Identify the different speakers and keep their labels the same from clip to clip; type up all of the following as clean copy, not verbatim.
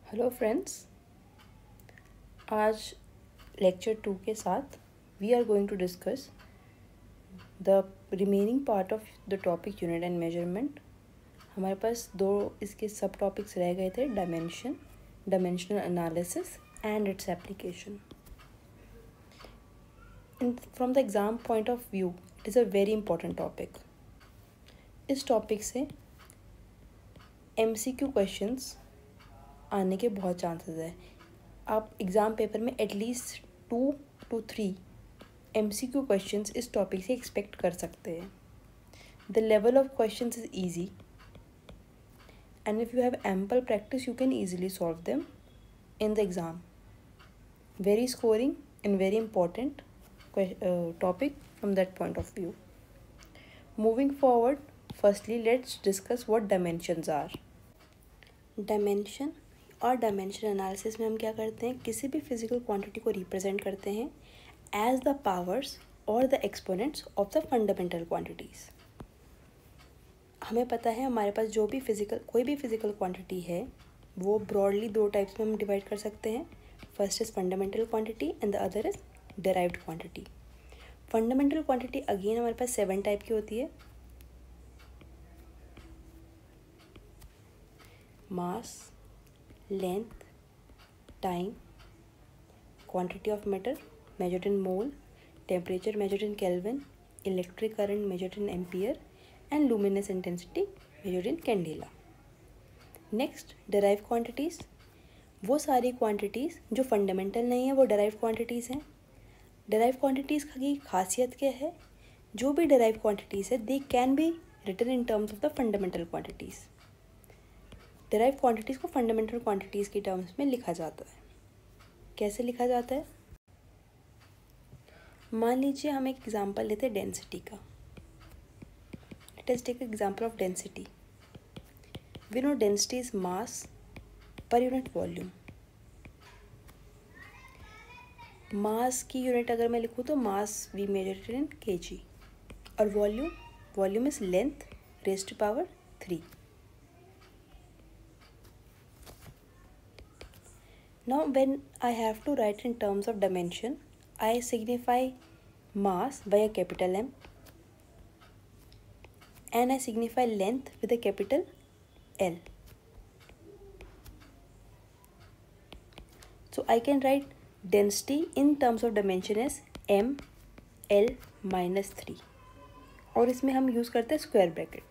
Speaker 1: Hello friends, आज lecture 2 के साथ we are going to discuss the remaining part of the topic unit and measurement. हमारे पास दो इसके सब टॉपिक्स रह गए थे, dimensional analysis and its application. From the exam point of view it is a very important topic. इस topic से MCQ क्वेश्चंस आने के बहुत चांसेस है। आप एग्ज़ाम पेपर में एटलीस्ट 2 to 3 MCQ क्वेश्चंस इस टॉपिक से एक्सपेक्ट कर सकते हैं। The level of questions is easy and if you have ample practice you can easily solve them in the exam. Very scoring and very important topic from that point of view. Moving forward, firstly let's discuss what dimensions are. Dimension और dimension analysis में हम क्या करते हैं, किसी भी physical quantity को represent करते हैं एज द पावर्स और the exponents of the fundamental quantities. हमें पता है हमारे पास जो भी कोई भी फिजिकल क्वांटिटी है वो ब्रॉडली दो टाइप्स में हम डिवाइड कर सकते हैं। First is fundamental quantity and the other is derived quantity. Fundamental quantity again हमारे पास 7 टाइप की होती है। मास, length, time, quantity of matter measured in mole, temperature measured in Kelvin, electric current measured in ampere and luminous intensity measured in candela. Next, derived quantities, वो सारी quantities जो fundamental नहीं है वो derived quantities हैं। derived quantities की खासियत क्या है, जो भी derived quantities है they can be written in terms of the fundamental quantities। Derive quantities को फंडामेंटल क्वांटिटीज़ की टर्म्स में लिखा जाता है। कैसे लिखा जाता है, मान लीजिए हम एक एग्जांपल लेते हैं डेंसिटी का। Let us take example of density. We know density is mass per unit volume. मास की यूनिट अगर मैं लिखूँ तो mass we measure in kg और volume is length raised to power 3। Now when I have to write in terms of dimension, I signify mass by a capital M and I signify length with a capital L. So I can write density in terms of dimension as M L minus 3 और इसमें हम use करते हैं square bracket.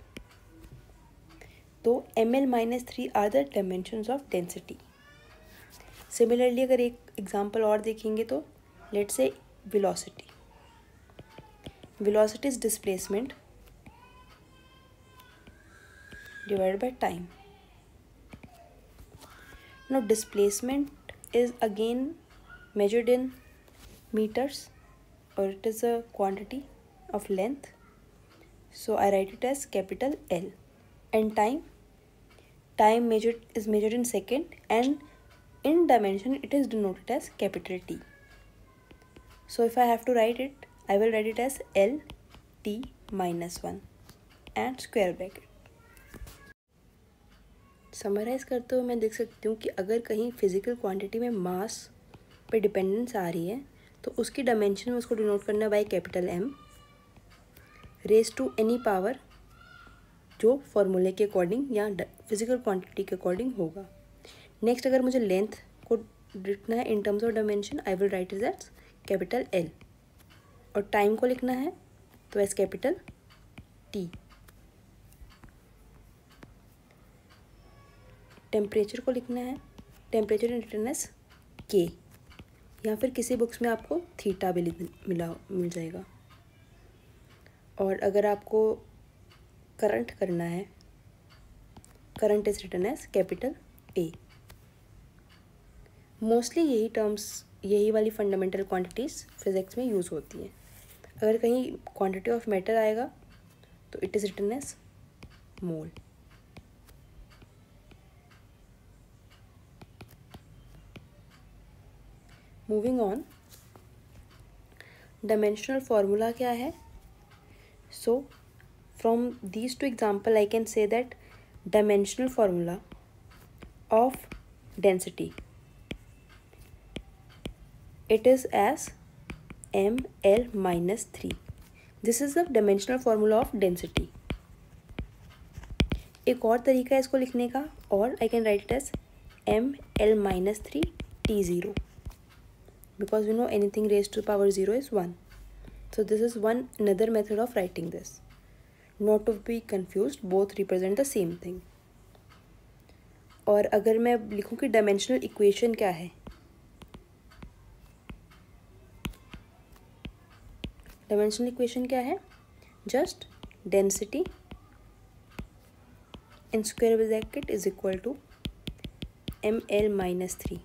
Speaker 1: तो ML minus 3 are the dimensions of density. Similarly अगर एक example और देखेंगे तो let's say velocity is displacement divided by time. Now displacement is again measured in meters और it is a quantity of length, so I write it as capital L। And time is measured in second and in dimension it is denoted as capital T. So if I have to write it, I will write it as LT minus 1 and square bracket। Summarise करते हुए मैं देख सकती हूँ कि अगर कहीं physical quantity में मास पे डिपेंडेंस आ रही है तो उसकी डायमेंशन में उसको डिनोट करना है by capital M raise to any power जो फॉर्मूले के अकॉर्डिंग या फिजिकल क्वांटिटी के अकॉर्डिंग होगा। नेक्स्ट अगर मुझे लेंथ को लिखना है in terms of dimension, I will write is as capital L और टाइम को लिखना है तो एज कैपिटल T। टेम्परेचर को लिखना है, टेम्परेचर रिटन एज K या फिर किसी बुक्स में आपको थीटा भी मिल जाएगा। और अगर आपको करंट करना है, current is written as capital A। Mostly यही वाली फंडामेंटल क्वांटिटीज़ फिज़िक्स में यूज़ होती हैं। अगर कहीं क्वांटिटी ऑफ मैटर आएगा तो it is written as mole. Moving on, dimensional formula क्या है। So from these two example I can say that dimensional formula of density. It is as ml minus 3. This is the dimensional formula of density. एक और तरीका है इसको लिखने का, और I can write it as ml minus 3 T0, because we know anything raised to the power 0 is 1. So this is one another method of writing this. Not to be confused, both represent the same thing. और अगर मैं लिखूँ कि dimensional equation क्या है, dimensional equation क्या है, just density in square bracket is equal to ml minus 3.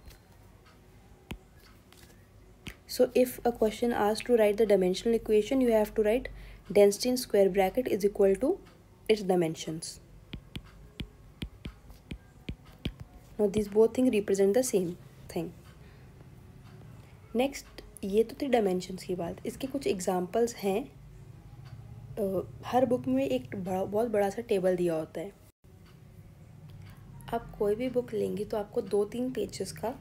Speaker 1: So if a question asks to write the dimensional equation, you have to write density in square bracket is equal to its dimensions. Now these both things represent the same thing. Next, ये तो थी dimensions की बात. इसके कुछ examples हैं. हर book में एक बहुत बड़ा सा टेबल दिया होता है. आप कोई भी बुक लेंगे तो आपको 2-3 पेजेस का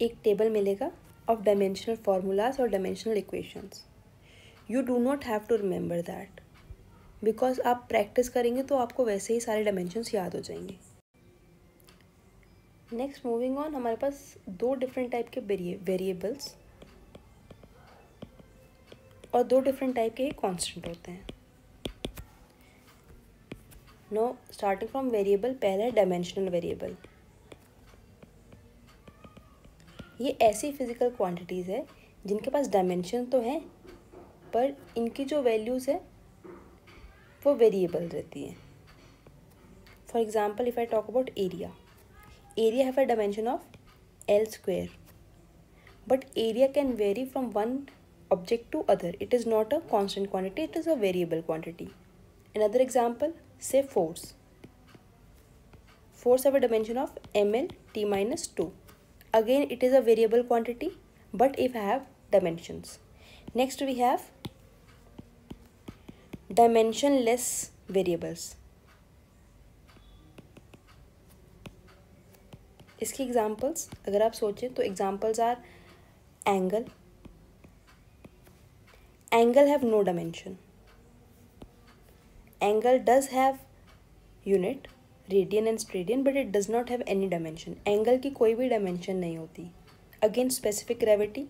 Speaker 1: एक टेबल मिलेगा ऑफ डायमेंशनल फार्मूलाज और dimensional equations. You do not have to remember that, because आप प्रैक्टिस करेंगे तो आपको वैसे ही सारे डायमेंशंस याद हो जाएंगे. नेक्स्ट, मूविंग ऑन, हमारे पास 2 डिफरेंट टाइप के वेरिएबल्स और 2 डिफरेंट टाइप के कांस्टेंट होते हैं. नो, स्टार्टिंग फ्रॉम वेरिएबल, पहले है डायमेंशनल वेरिएबल. ये ऐसी फिजिकल क्वांटिटीज़ है जिनके पास डायमेंशन तो हैं, पर इनकी जो वैल्यूज़ है वो वेरिएबल रहती हैं. For example, if I talk about area, area have a dimension of L square, but area can vary from one object to other. It is not a constant quantity, it is a variable quantity. Another example, say force. Force have a dimension of ml t minus 2. Again it is a variable quantity, but if I have dimensions. Next we have dimensionless variables. इसकी examples अगर आप सोचें तो examples are angle. Angle have no dimension. Angle does have unit, radian and steradian, but it does not have any dimension. Angle की कोई भी dimension नहीं होती. Again specific gravity.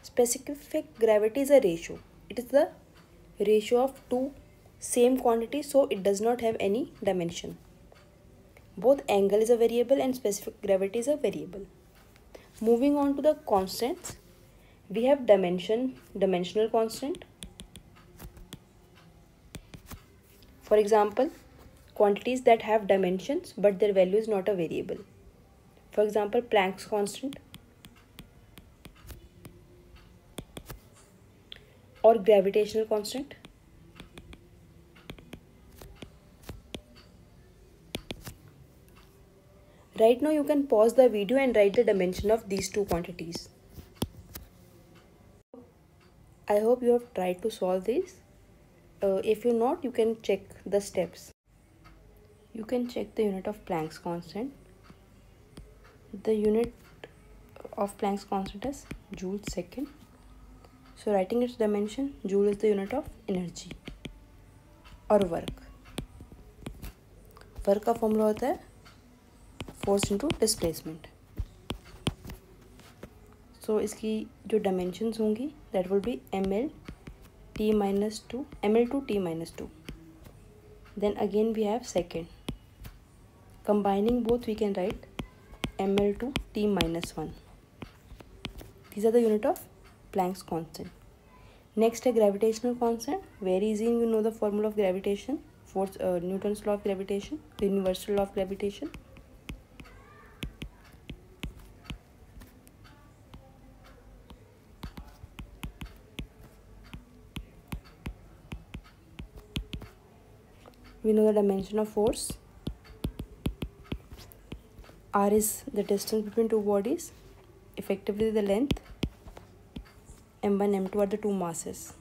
Speaker 1: Specific gravity is a ratio. It is the ratio of 2 same quantity, so it does not have any dimension. Both angle is a variable and specific gravity is a variable. Moving on to the constants, we have dimensional constant. For example, quantities that have dimensions but their value is not a variable. For example, Planck's constant or gravitational constant. Right now you can pause the video and write the dimension of these 2 quantities. I hope you have tried to solve this. If you not, you can check the steps. You can check the unit of Planck's constant. The unit of Planck's constant is joule second. So writing its dimension, joule is the unit of energy और work. Work का formula होता है force into displacement. सो इसकी जो dimensions होंगी that will be ml t minus 2, ml to t minus 2. Then again we have second. Combining both we can write ml to t minus 1. These are the unit of Planck's constant. Next है gravitational constant. Very easy, you know the formula of gravitation, force, Newton's law of gravitation, the universal law of gravitation. We know the dimension of force. R is the distance between two bodies, effectively the length. M1, M2 are the two masses.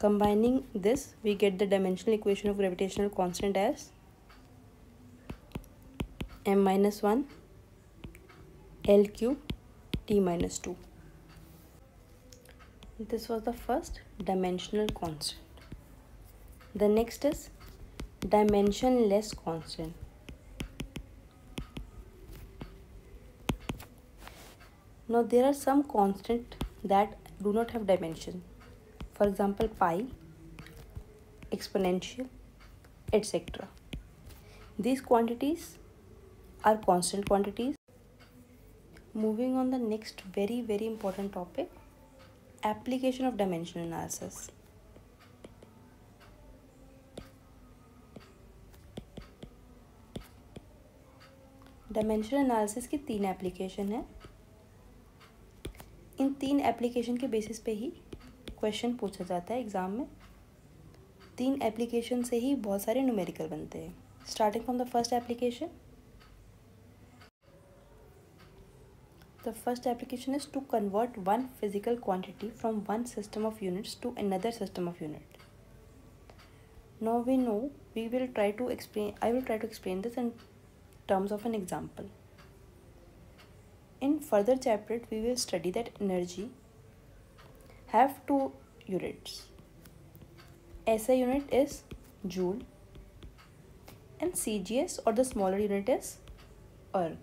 Speaker 1: Combining this, we get the dimensional equation of gravitational constant as m-1 L cube T minus 2. This was the first dimensional constant. The next is dimensionless constant. Now there are some constants that do not have dimension. For example, pi, exponential, etc. These quantities are constant quantities. Moving on the next very important topic, application of dimensional analysis. Dimensional analysis की 3 application है. इन 3 application के basis पे ही question पूछा जाता है exam में. 3 application से ही बहुत सारे न्यूमेरिकल बनते हैं. Starting from the first application. The first application is to convert one physical quantity from one system of units to another system of unit. Now we know I will try to explain this in terms of an example. In further chapter, we will study that energy have 2 units. SI unit is joule and CGS or the smaller unit is erg.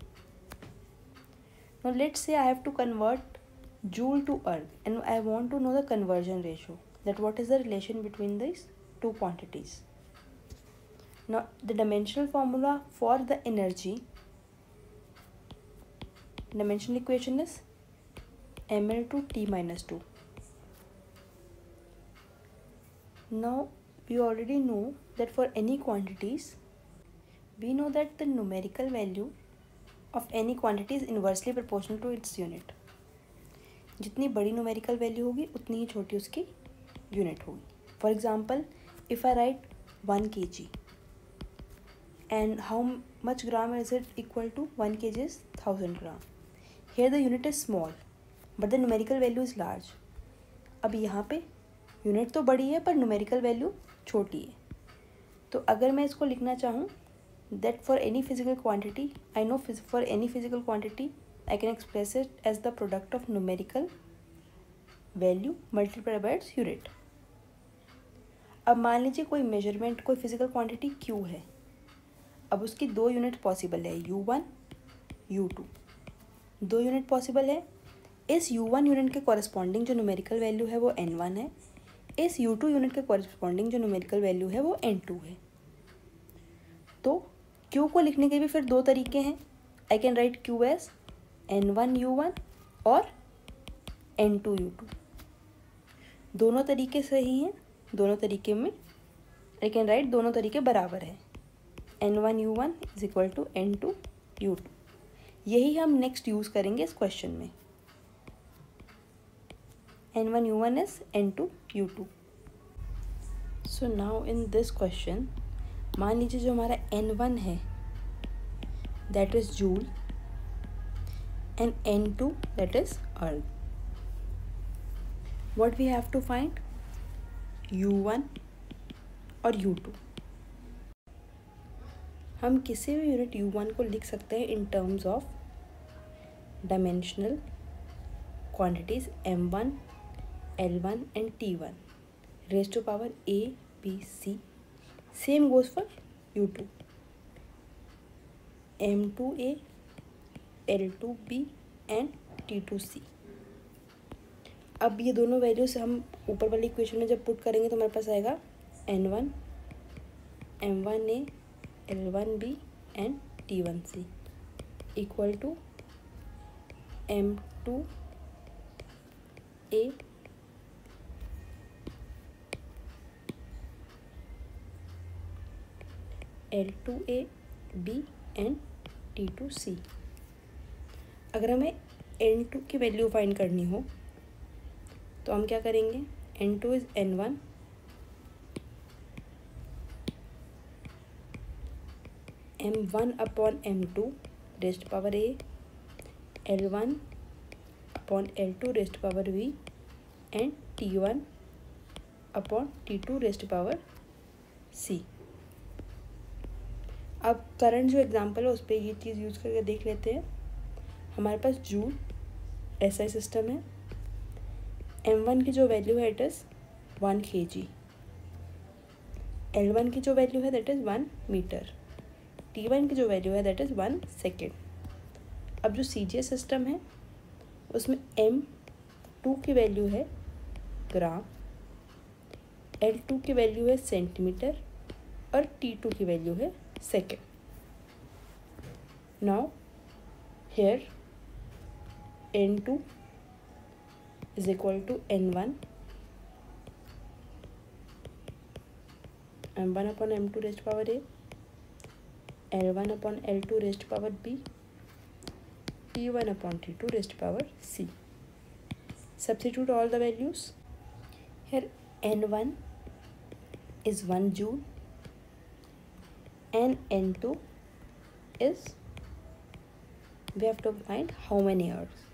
Speaker 1: Now let's say I have to convert joule to erg and I want to know the conversion ratio, that what is the relation between these 2 quantities. Now the dimensional formula for the energy, dimensional equation is ml to T minus 2. Now we already know that for any quantities, we know that the numerical value of any quantity is inversely proportional to its unit. जितनी बड़ी numerical value होगी उतनी ही छोटी उसकी unit होगी. For example, if I write 1 kg and how much gram is it equal to? 1 kg is 1000 gram. Here the unit is small but the numerical value is large. अब यहाँ पे unit तो बड़ी है पर numerical value छोटी है. तो अगर मैं इसको लिखना चाहूँ that for any physical quantity, I know for any physical quantity I can express it as the product of numerical value multiplied by its unit. अब मान लीजिए कोई मेजरमेंट, कोई फिजिकल क्वांटिटी Q है. अब उसकी 2 यूनिट पॉसिबल है, U1 U2. 2 unit possible है. इस U1 यूनिट के कॉरस्पॉन्डिंग जो न्यूमेरिकल वैल्यू है वो N1 है. इस U2 यूनिट के कॉरस्पॉन्डिंग जो न्यूमेरिकल वैल्यू है वो N2 है. तो Q को लिखने के भी फिर 2 तरीके हैं. I can write Q as N1 U1 और N2 U2. दोनों तरीके सही हैं. दोनों तरीके में आई कैन राइट, दोनों तरीके बराबर है. N1 U1 is equal to N2 U2. यही हम नेक्स्ट यूज़ करेंगे इस क्वेश्चन में. N1 U1 is N2 U2. So now in this question, मान लीजिए जो हमारा N1 है that is joule and N2 that is erg. What we have to find? U1 और U2. हम किसी भी यूनिट U1 को लिख सकते हैं in terms of dimensional quantities M1 L1 and T1 raise to power A B C. Same goes for U2. M2A, L2B and T2C. अब ये दोनों वैल्यूज हम ऊपर वाली इक्वेशन में जब पुट करेंगे तो हमारे पास आएगा N1 M1A L1B and T1C equal to M2A L2A B and T2C. अगर हमें N2 की वैल्यू फाइंड करनी हो तो हम क्या करेंगे? N2 is N1 M1 upon M2 rest power A L1 upon L2 rest power V and T1 upon T2 raised power C। अब करंट जो एग्जांपल है उस पर ये चीज़ यूज़ करके देख लेते हैं। हमारे पास जूल SI सिस्टम है। M1 की जो वैल्यू है इट इज़ 1 kg। L1 की जो वैल्यू है दैट इज़ 1 मीटर। T1 की जो वैल्यू है दैट इज़ 1 सेकेंड। अब जो CGS सिस्टम है उसमें M2 की वैल्यू है ग्राम, L2 की वैल्यू है सेंटीमीटर और T2 की वैल्यू है second. Now here N2 is equal to N1 upon M2 raised power A, L1 upon L2 raised power B, T1 upon T2 raised power C. Substitute all the values. Here N1 is 1 joule and N2 is, we have to find how many hours.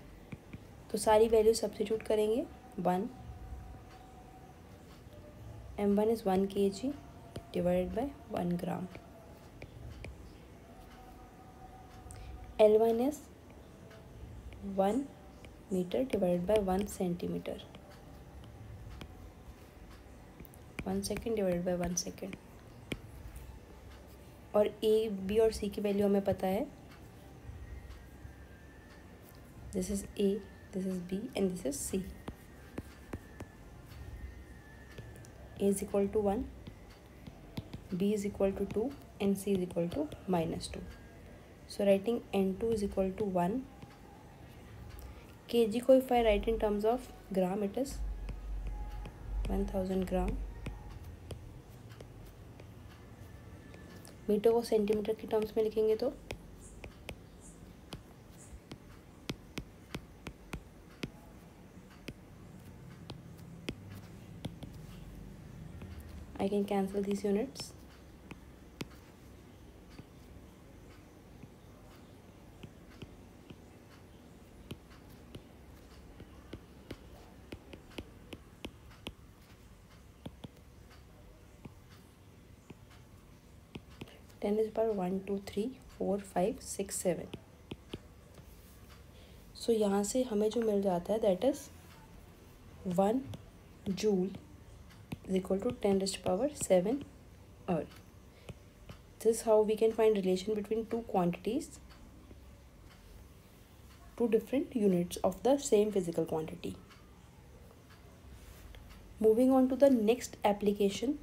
Speaker 1: तो सारी value substitute करेंगे। 1 M1 is 1 kg divided by 1 gram. L1 is 1 meter divided by 1 centimeter. 1 second divided by 1 second. और A, B और C की value हमें पता है। This is A, this is B and this is C. A is equal to 1, B is equal to 2 and C is equal to -2. So writing N2 is equal to 1 kg को if I write in terms of gram it is 1000 gram. Metre को centimetre के terms में लिखेंगे तो I can cancel these units. Ten is power 1 2 3 4 5 6 7. सो यहाँ से हमें जो मिल जाता है that is 1 joule is equal to 10 raised to power 7 earth. This is how we can find relation between two quantities, two different units of the same physical quantity. Moving on to the next application.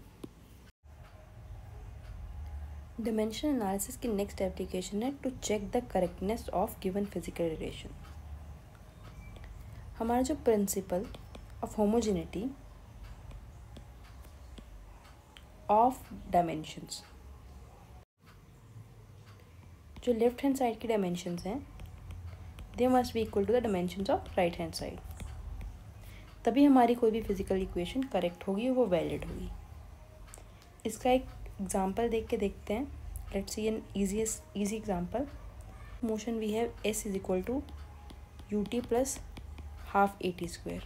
Speaker 1: Dimension analysis की next application है to check the correctness of given physical relation. हमारा जो principle of homogeneity of dimensions, जो left hand side की dimensions हैं they must be equal to the dimensions of right hand side, तभी हमारी कोई भी फिजिकल इक्वेशन करेक्ट होगी, वो वैलिड होगी। इसका एक एग्जांपल देख के देखते हैं। Let's see an easy example. Motion we have s is equal to ut plus half at²।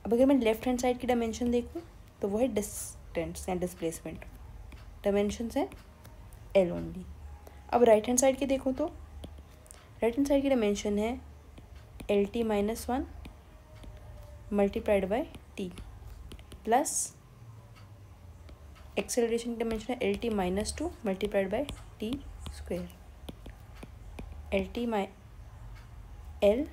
Speaker 1: अब अगर मैं लेफ्ट हैंड साइड की डायमेंशन देखूँ तो वो है डिस्टेंस या डिस्प्लेसमेंट, डायमेंशंस है l ओनली। अब राइट हैंड साइड की देखो तो राइट हैंड साइड की डायमेंशन है LT-1 multiplied by t plus acceleration की डायमेंशन है LT-2 multiplied by t²। L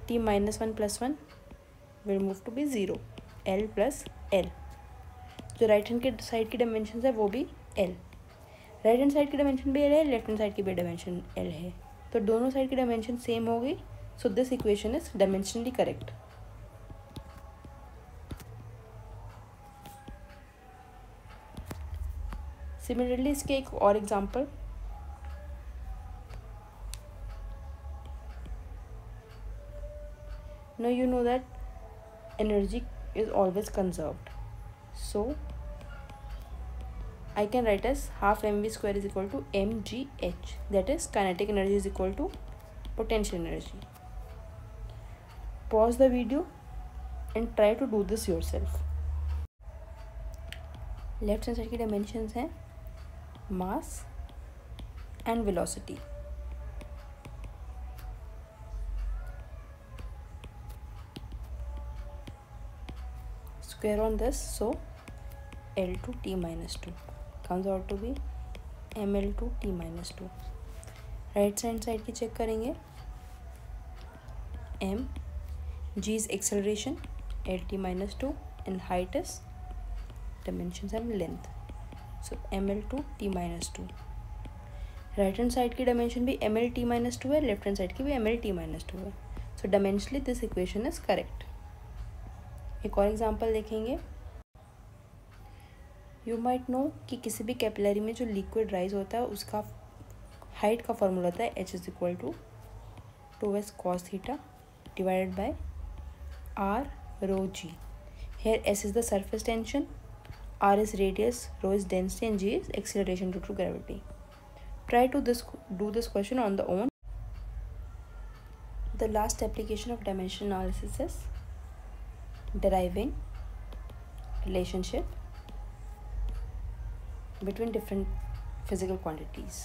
Speaker 1: t-1 plus 1 will move to be 0, L plus L। जो राइट हैंड के साइड की डायमेंशन है वो भी L, राइट हैंड साइड की डायमेंशन भी L है, लेफ्ट हैंड साइड की भी डायमेंशन L है, तो दोनों साइड की डायमेंशन सेम हो गई। So this equation is dimensionally correct. Similarly इसके एक और example, now you know that energy is always conserved, so I can write as half mv square is equal to mgh, that is kinetic energy is equal to potential energy। Pause the video and try to do this yourself. Left hand side की dimensions हैं mass and velocity. Square on this, so L2T minus 2 comes out to be ML2T minus 2. Right hand side की check करेंगे. M, G is acceleration, LT minus 2, and height is dimensions and length. So ML2T minus 2. Right hand side की dimension भी MLT minus 2 है, left hand side की भी MLT minus 2 है. So dimensionally this equation is correct. एक और example देखेंगे. You might know कि किसी भी कैपिलरी में जो लिक्विड राइज होता है उसका हाइट का फॉर्मूला होता है H is equal to 2s cos theta divided by R rho G. Here S is the surface tension, R is radius, rho is density, and G is acceleration due to gravity. Try to do this question on the own. The last application of dimension analysis is deriving relationship between different physical quantities.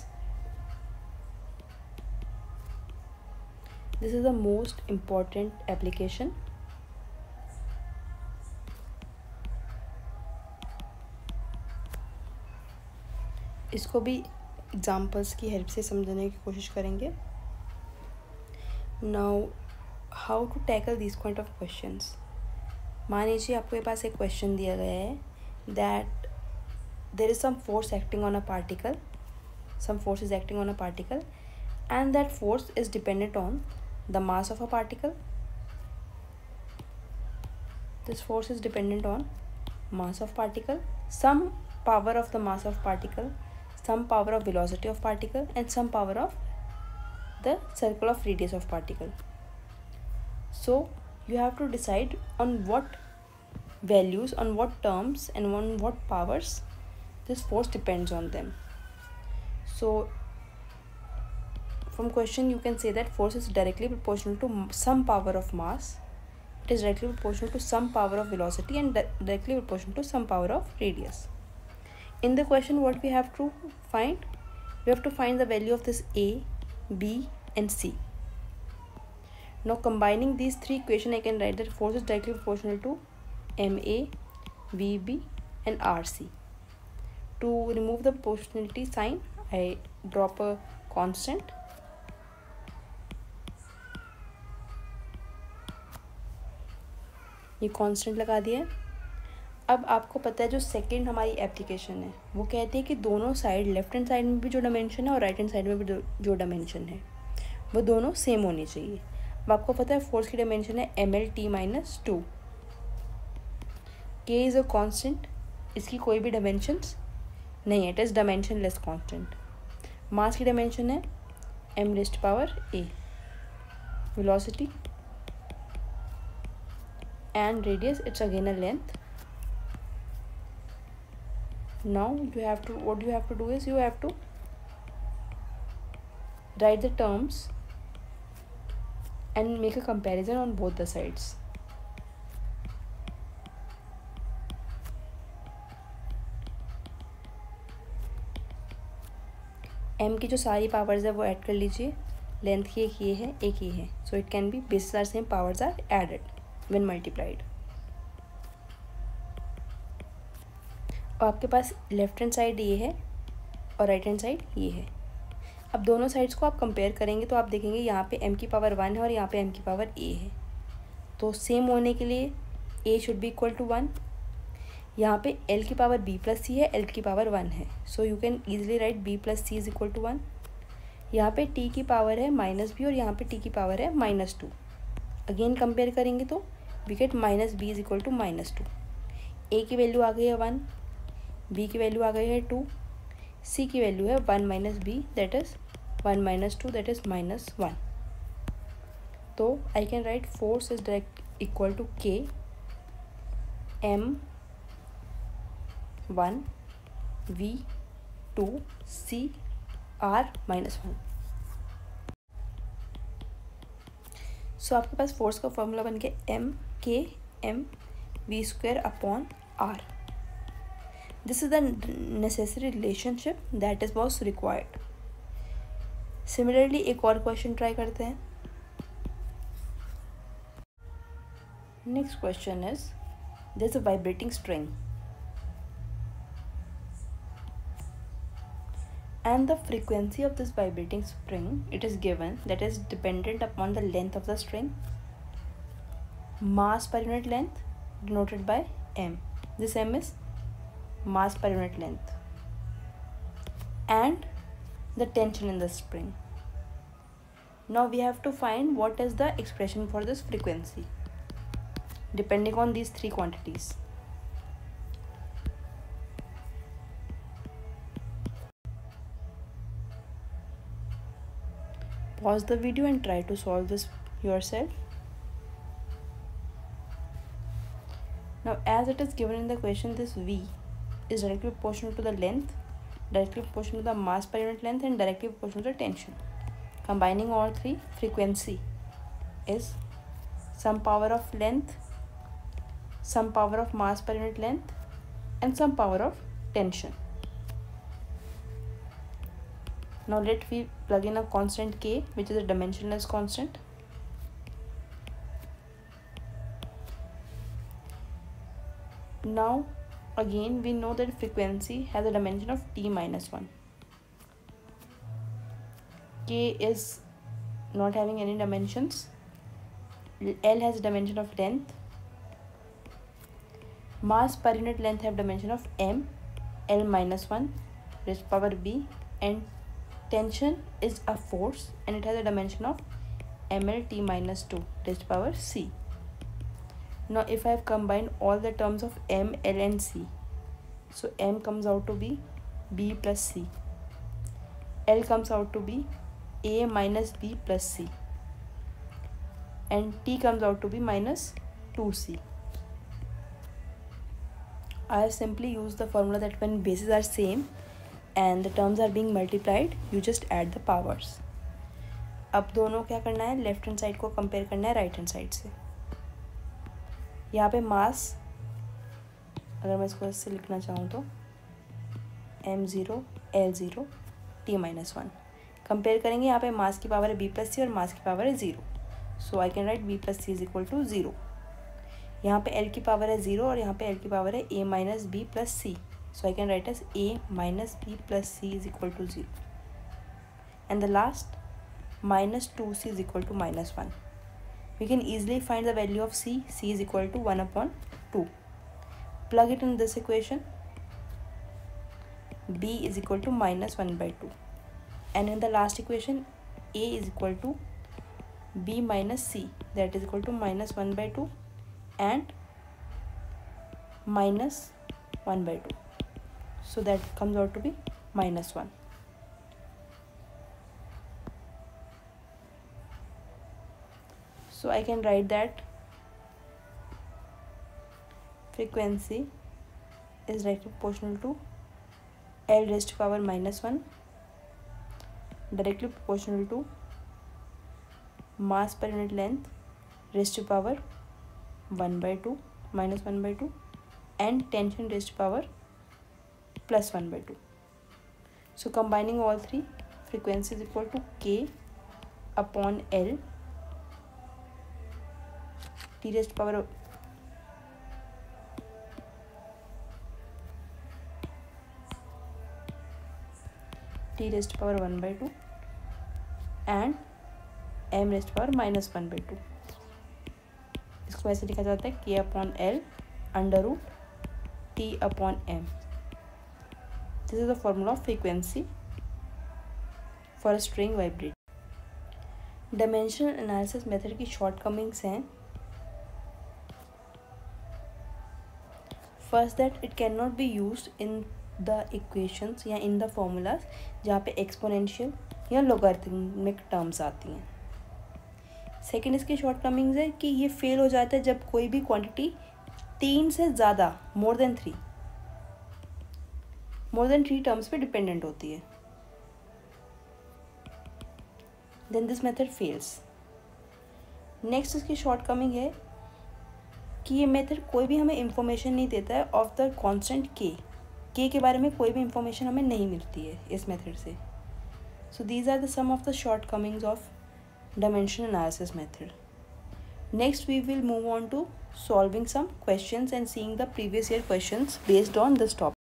Speaker 1: This is the most important application. इसको भी examples की help से समझने की कोशिश करेंगे. Now how to tackle this kind of questions. मान लीजिए आपके पास एक क्वेश्चन दिया गया है that there is some force acting on a particle, some force is acting on a particle, and that force is dependent on the mass of a particle. This force is dependent on mass of particle, some power of the mass of particle, some power of velocity of particle, and some power of the circle of radius of particle. So you have to decide on what values, on what terms, and on what powers this force depends on them. So from question you can say that force is directly proportional to some power of mass, it is directly proportional to some power of velocity, and directly proportional to some power of radius. In the question what we have to find? We have to find the value of this A, B, and C. Now combining these three equations I can write that force is directly proportional to MA, VB, and RC. To remove the proportionality sign I drop a constant. ये constant लगा दिया. अब आपको पता है जो second हमारी application है वो कहती है कि दोनों साइड, लेफ्ट हैंड साइड में भी जो डायमेंशन है और राइट हैंड साइड में भी जो डायमेंशन है वो दोनों सेम होनी चाहिए. अब आपको पता है फोर्स की डायमेंशन है MLT minus 2. K is a constant, इसकी कोई भी डायमेंशंस नहीं है, इट इज़ डायमेंशनलेस कांस्टेंट. मास की डायमेंशन है m raised to power a. Velocity and radius, it's again a length. Now what you have to do is you have to write the terms and make a comparison on both the sides. m की जो सारी powers है वो add कर लीजिए. Length की एक ये है, एक ये है, so it can be bases are same, powers are added when multiplied. और आपके पास लेफ्ट हैंड साइड ये है और राइट हैंड साइड ये है. अब दोनों साइड्स को आप कंपेयर करेंगे तो आप देखेंगे यहाँ पे m की पावर 1 है और यहाँ पे m की पावर a है. तो सेम होने के लिए a should be equal to 1. यहाँ पे l की पावर b प्लस c है, l की पावर 1 है, so you can easily write b plus c is equal to 1. यहाँ पे t की पावर है माइनस b और यहाँ पे t की पावर है माइनस 2. अगेन कंपेयर करेंगे तो we get minus B is equal to minus 2. A की वैल्यू आ गई है 1, बी की वैल्यू आ गई है 2, सी की वैल्यू है 1 minus B that is 1 minus 2 that is minus 1. तो I can write force is direct equal to K M1 V2 C R minus 1. सो आपके पास फोर्स का फॉर्मूला बन गया mk/m v²/r. This is the necessary relationship that is was required. Similarly एक और question try करते हैं. Next question is there is a vibrating string and the frequency of this vibrating string, it is given, that is dependent upon the length of the string, mass per unit length denoted by m. This m is mass per unit length, and the tension in the spring. Now we have to find what is the expression for this frequency depending on these three quantities. Pause the video and try to solve this yourself. Now as it is given in the question, this V is directly proportional to the length, directly proportional to the mass per unit length, and directly proportional to the tension. Combining all three, frequency is some power of length, some power of mass per unit length, and some power of tension. Now let we plug in a constant k, which is a dimensionless constant. Now again we know that frequency has a dimension of t-1. K is not having any dimensions. L has a dimension of length. Mass per unit length have dimension of m, L-1 raised to power b, and tension is a force and it has a dimension of mlt-2 raised to power c. Now if I have combined all the terms of m, l and c, so m comes out to be b plus c, l comes out to be a minus b plus c, and t comes out to be minus 2c. I have simply used the formula that when bases are same and the terms are being multiplied, you just add the powers. अब दोनों क्या करना है, left hand side को compare करना है right hand side से. यहाँ पे मास, अगर मैं इसको ऐसे लिखना चाहूँ तो m0 l0 t-1 कंपेयर करेंगे. यहाँ पे मास की पावर है b प्लस सी और मास की पावर है 0, so I can write b plus C is equal to 0. यहाँ पे l की पावर है 0 और यहाँ पे l की पावर है a minus b plus C, so I can write as a minus b plus c is equal to 0, and the last minus 2c is equal to minus 1. We can easily find the value of c. C is equal to 1 upon 2. Plug it in this equation. B is equal to minus 1 by 2, and in the last equation a is equal to b minus c, that is equal to minus 1 by 2 and minus 1 by 2. So that comes out to be minus 1. So I can write that frequency is directly proportional to L raised to power minus 1, directly proportional to mass per unit length raised to power 1 by 2 minus 1 by 2, and tension raised to power plus 1 by 2. So combining all three, frequency is equal to k upon L t raised to power t raised to power 1 by 2 and m raised to power minus 1 by 2. इसको ऐसे लिखा जाता है k upon L under root t upon m. This is the formula of frequency for a string vibrating. Dimensional analysis method की shortcomings हैं. First, that it cannot be used in the equations या in the formulas जहाँ पे exponential या logarithmic terms आती हैं. Second, इसकी shortcomings है कि ये फेल हो जाता है जब कोई भी क्वांटिटी 3 से ज़्यादा मोर देन 3 टर्म्स पे डिपेंडेंट होती है. Then this method fails. Next इसकी शॉर्टकमिंग है कि ये मेथड कोई भी हमें इंफॉर्मेशन नहीं देता है ऑफ द कांस्टेंट के के बारे में कोई भी इंफॉर्मेशन हमें नहीं मिलती है इस मेथड से. So these are the some of the shortcomings of dimensional analysis method. Next we will move on to solving some questions and seeing the previous year questions based on this topic.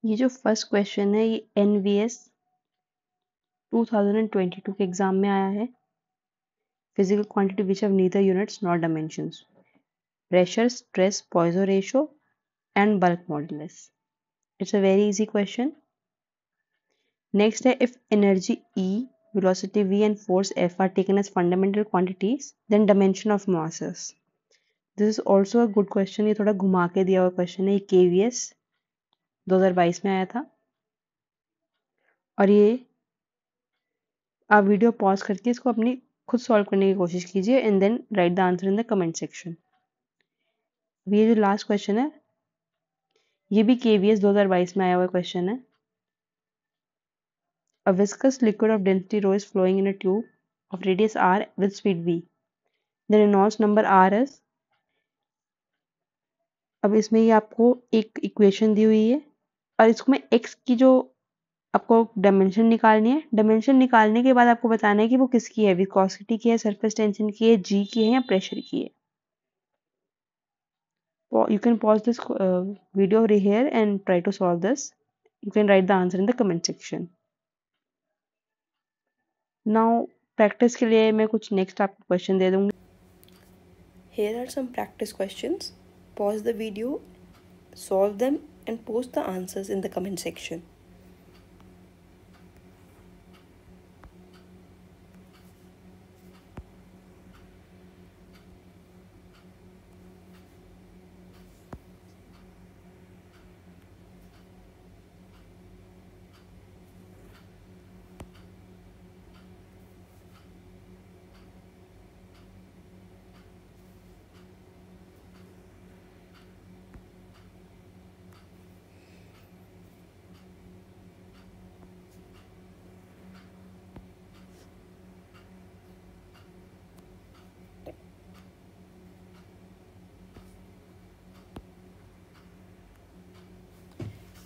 Speaker 1: ये जो first question है ये NVS 2022 के exam में आया है. Physical quantity which have neither units nor dimensions. Pressure, stress, Poisson ratio and bulk modulus. It's a very easy question. Next है if energy E, velocity v and force F are taken as fundamental quantities, then dimension of masses. This is also a good question. ये थोड़ा घुमा के दिया हुआ question है. ये KVS 2022 में आया था. और ये आप वीडियो पॉज करके इसको अपनी खुद सॉल्व करने की कोशिश कीजिए and then write the answer in the comment section. ये जो लास्ट क्वेश्चन है ये भी KVS 2022 में आया हुआ क्वेश्चन है. A viscous liquid of density rho is flowing in a tube of radius r with speed v. The Reynolds number r is. अब इसमें ये आपको एक इक्वेशन दी हुई है और इसमें x की जो आपको डायमेंशन निकालनी है. डायमेंशन निकालने के बाद आपको बताना है कि वो किसकी है. विस्कोसिटी की है, सरफेस टेंशन की है, g की है या प्रेशर की है. You can pause this video here and try to solve this. You can write the answer in the comment section. Now practice के लिए मैं कुछ next आपको question दे दूँगी. Here are some practice questions. Pause the video, solve them and post the answers in the comment section.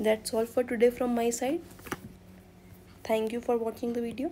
Speaker 1: That's all for today from my side. Thank you for watching the video.